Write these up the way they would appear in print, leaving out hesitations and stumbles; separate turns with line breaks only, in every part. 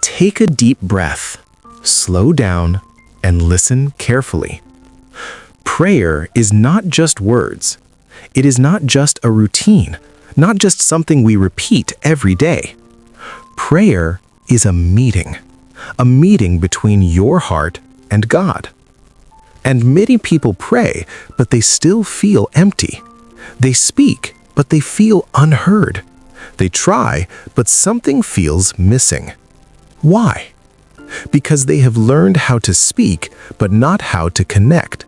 Take a deep breath, slow down, and listen carefully. Prayer is not just words. It is not just a routine, not just something we repeat every day. Prayer is a meeting between your heart and God. And many people pray, but they still feel empty. They speak, but they feel unheard. They try, but something feels missing. Why? Because they have learned how to speak, but not how to connect.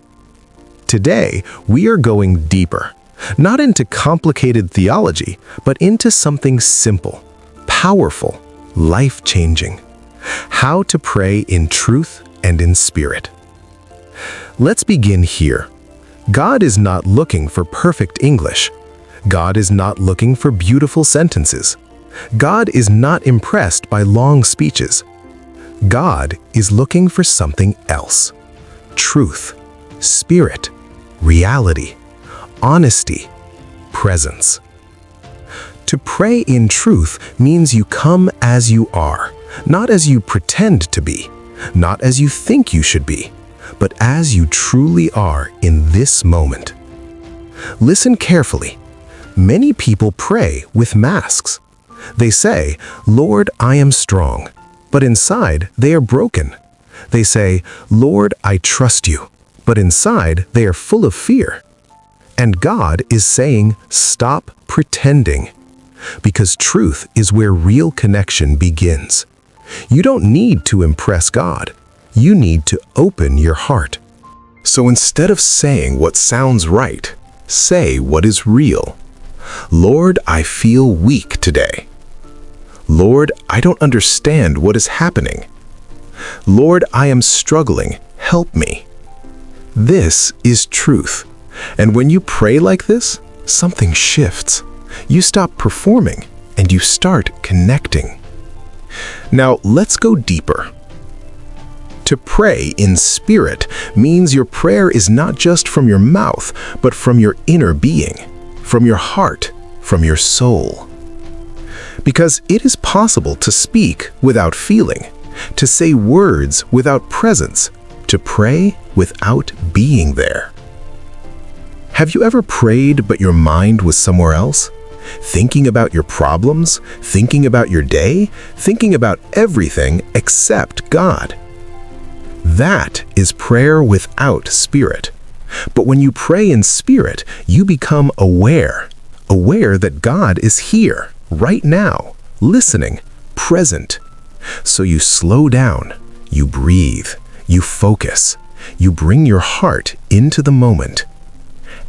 Today, we are going deeper, not into complicated theology, but into something simple, powerful, life-changing. How to pray in truth and in spirit. Let's begin here. God is not looking for perfect English. God is not looking for beautiful sentences. God is not impressed by long speeches. God is looking for something else. Truth, spirit, reality, honesty, presence. To pray in truth means you come as you are, not as you pretend to be, not as you think you should be, but as you truly are in this moment. Listen carefully. Many people pray with masks. They say, "Lord, I am strong," but inside they are broken. They say, "Lord, I trust you," but inside they are full of fear. And God is saying, stop pretending, because truth is where real connection begins. You don't need to impress God. You need to open your heart. So instead of saying what sounds right, say what is real. Lord, I feel weak today. Lord, I don't understand what is happening. Lord, I am struggling. Help me. This is truth. And when you pray like this, something shifts. You stop performing and you start connecting. Now, let's go deeper. To pray in spirit means your prayer is not just from your mouth, but from your inner being, from your heart, from your soul. Because it is possible to speak without feeling, to say words without presence, to pray without being there. Have you ever prayed but your mind was somewhere else? Thinking about your problems, thinking about your day, thinking about everything except God. That is prayer without spirit. But when you pray in spirit, you become aware that God is here, right now, listening, present. So you slow down, you breathe, you focus, you bring your heart into the moment.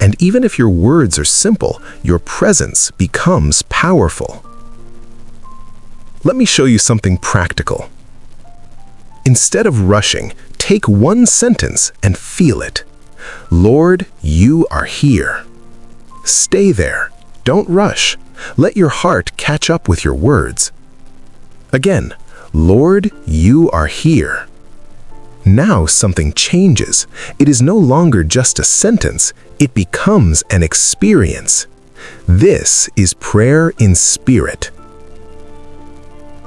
And even if your words are simple, your presence becomes powerful. Let me show you something practical. Instead of rushing, take one sentence and feel it. Lord, you are here. Stay there. Don't rush. Let your heart catch up with your words. Again, Lord, you are here. Now something changes. It is no longer just a sentence. It becomes an experience. This is prayer in spirit.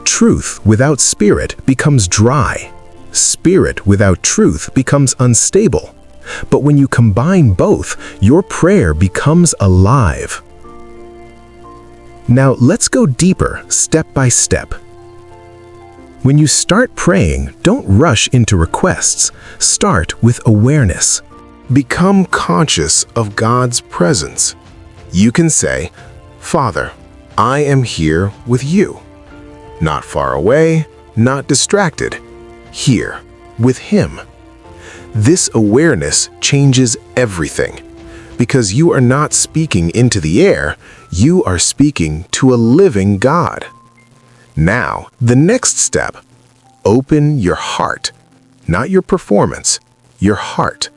Truth without spirit becomes dry. Spirit without truth becomes unstable. But when you combine both, your prayer becomes alive. Now let's go deeper, step by step. When you start praying, don't rush into requests. Start with awareness. Become conscious of God's presence. You can say, "Father, I am here with you." Not far away, not distracted. Here, with Him. This awareness changes everything. Because you are not speaking into the air, you are speaking to a living God. Now, the next step. Open your heart. Not your performance, your heart.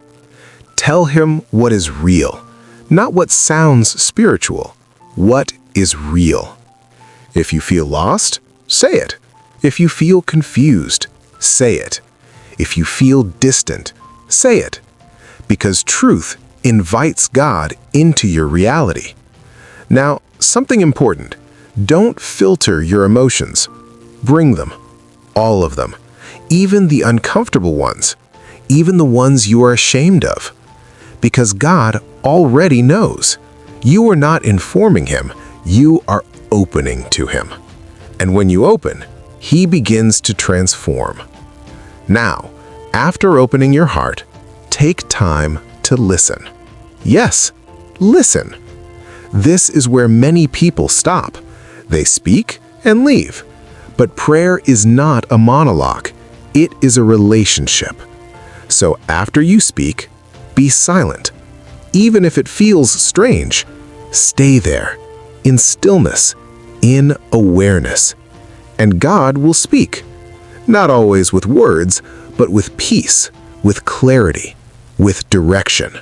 Tell Him what is real, not what sounds spiritual. What is real? If you feel lost, say it. If you feel confused, say it. If you feel distant, say it. Because truth invites God into your reality. Now, something important. Don't filter your emotions. Bring them.
all of them, even the uncomfortable ones, even the ones you are ashamed of. Because God already knows. You are not informing Him, you are opening to Him. And when you open, He begins to transform. Now, after opening your heart, take time to listen. Yes, listen. This is where many people stop. They speak and leave. But prayer is not a monologue. It is a relationship. So after you speak, be silent. Even if it feels strange, stay there, in stillness, in awareness. And God will speak. Not always with words, but with peace, with clarity, with direction.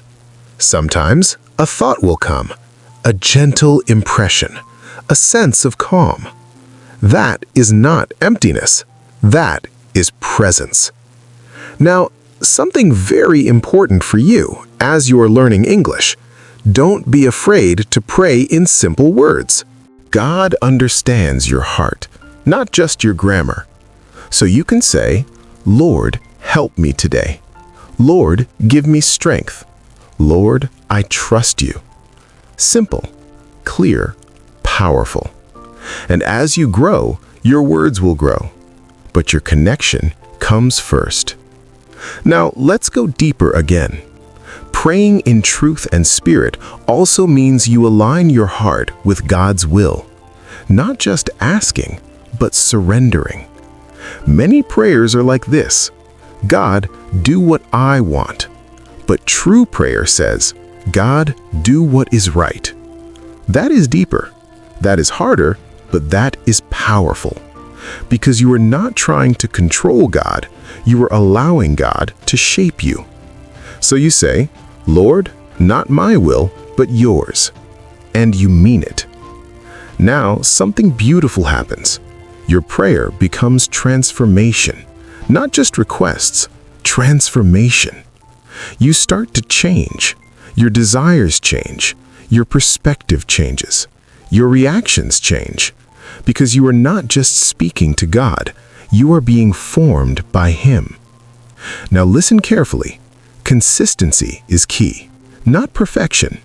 Sometimes a thought will come, a gentle impression, a sense of calm. That is not emptiness. That is presence. Now, something very important for you as you are learning English. Don't be afraid to pray in simple words. God understands your heart, not just your grammar. So you can say, Lord, help me today. Lord, give me strength. Lord, I trust you. Simple, clear, powerful. And as you grow, your words will grow. But your connection comes first. Now, let's go deeper again. Praying in truth and spirit also means you align your heart with God's will. Not just asking, but surrendering. Many prayers are like this: God, do what I want. But true prayer says, God, do what is right. That is deeper. That is harder, but that is powerful. Because you are not trying to control God, you are allowing God to shape you. So you say, Lord, not my will, but yours. And you mean it. Now, something beautiful happens. Your prayer becomes transformation. Not just requests, transformation. You start to change. Your desires change. Your perspective changes. Your reactions change. Because you are not just speaking to God, you are being formed by Him. Now listen carefully. Consistency is key, not perfection.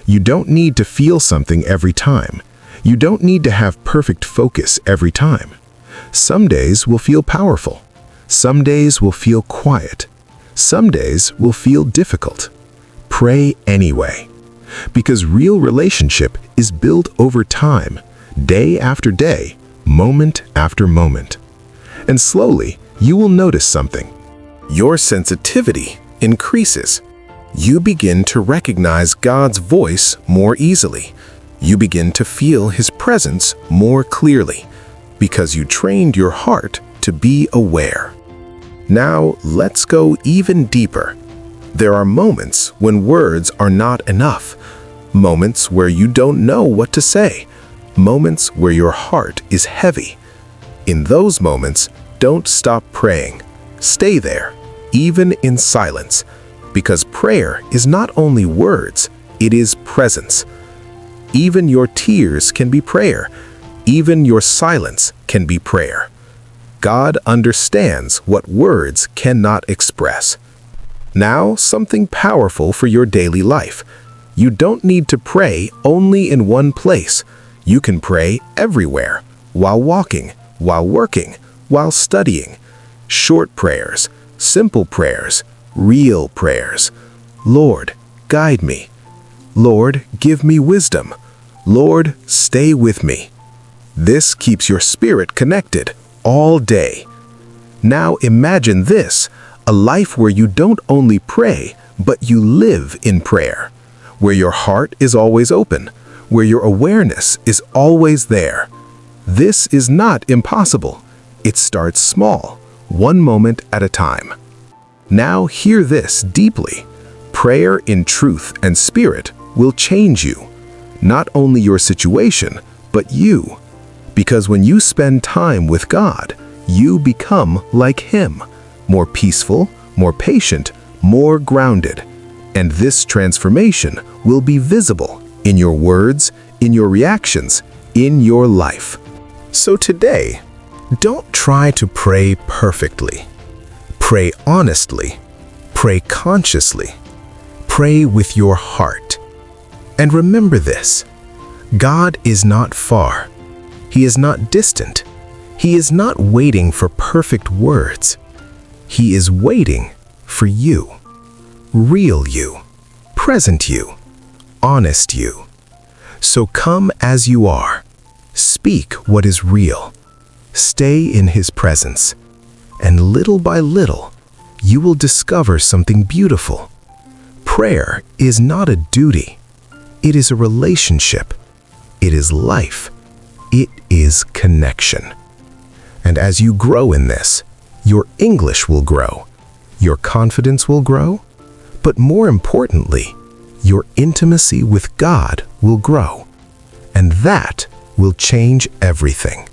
You don't need to feel something every time. You don't need to have perfect focus every time. Some days will feel powerful. Some days will feel quiet. Some days will feel difficult. Pray anyway. Because real relationship is built over time, day after day, moment after moment. And slowly, you will notice something. Your sensitivity increases. You begin to recognize God's voice more easily. You begin to feel His presence more clearly, because you trained your heart to be aware. Now, let's go even deeper. There are moments when words are not enough. Moments where you don't know what to say. Moments where your heart is heavy. In those moments, don't stop praying. Stay there, even in silence, because prayer is not only words, it is presence. Even your tears can be prayer. Even your silence can be prayer. God understands what words cannot express. Now, something powerful for your daily life. You don't need to pray only in one place. You can pray everywhere, while walking, while working, while studying. Short prayers, simple prayers, real prayers. Lord, guide me. Lord, give me wisdom. Lord, stay with me. This keeps your spirit connected all day. Now imagine this, a life where you don't only pray, but you live in prayer, where your heart is always open, where your awareness is always there. This is not impossible. It starts small, one moment at a time. Now hear this deeply. Prayer in truth and spirit will change you. Not only your situation, but you. Because when you spend time with God, you become like Him, more peaceful, more patient, more grounded. And this transformation will be visible in your words, in your reactions, in your life. So today, Don't try to pray perfectly. Pray honestly. Pray consciously. Pray with your heart. And remember this: God is not far. He is not distant. He is not waiting for perfect words. He is waiting for you. Real you. Present you. Honest you. So come as you are. Speak what is real. Stay in His presence. And little by little, you will discover something beautiful. Prayer is not a duty. It is a relationship. It is life. It is connection. And as you grow in this, your English will grow, your confidence will grow, but more importantly, your intimacy with God will grow. And that will change everything.